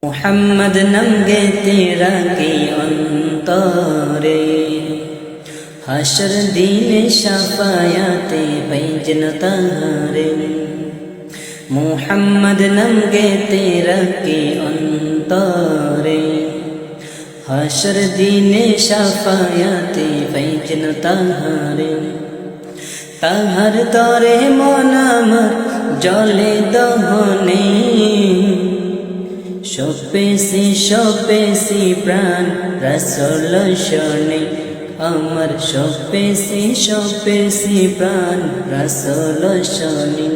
মুহাম্মদ নঙ্গে তেরা কি অন্তরে হাশর দিন শাফায়াতে বাইজন তারে মুহাম্মদ নঙ্গে তেরা কি অন্তরে হাশর দিন শাফায়াতে বাইজন তারে তাহার তরে মনাম জলে দহনে সপেছি প্রাণ রাসূল শনে আমার সপেছি প্রাণ রাসূল শনে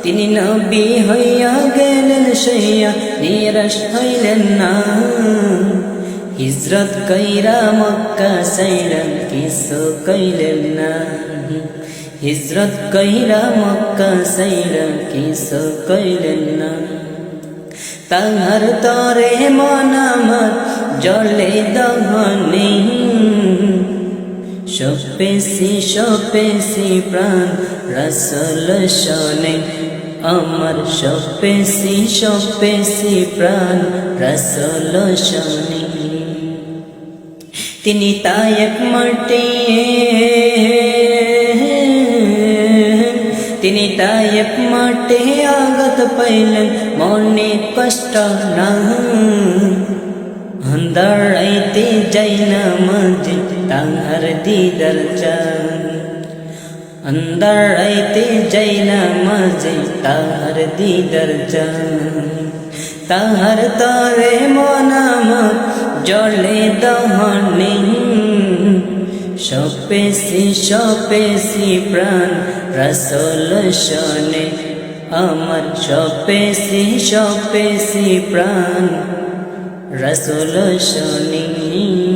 তিনি নবী হইয়া গেলেন সইয়া নিরাশ হইলেন না হিজরত কইরা মক্কা সাইরা কিছু কইলেন না হিজরত কইরা মক্কা সাইরা কিছু কইলেন না তাহার তরে মনামত জলে দহনে সপেছি প্রাণ রাসূল শনে আমার সপেছি প্রাণ রাসূল শনে তিনি তায়েফ মাঠে আগত পাইলেন মনে কষ্ট না অন্ধরাইতে যাই না মাঝে তাহার দিদার চান অন্ধরাইতে যাই না মাঝে তাহার দিদার চান তাহার তরে মনামত জলে দহনে সপেছি প্রাণ রাসূল শনে আমার সপেছি প্রাণ রাসূল শনে।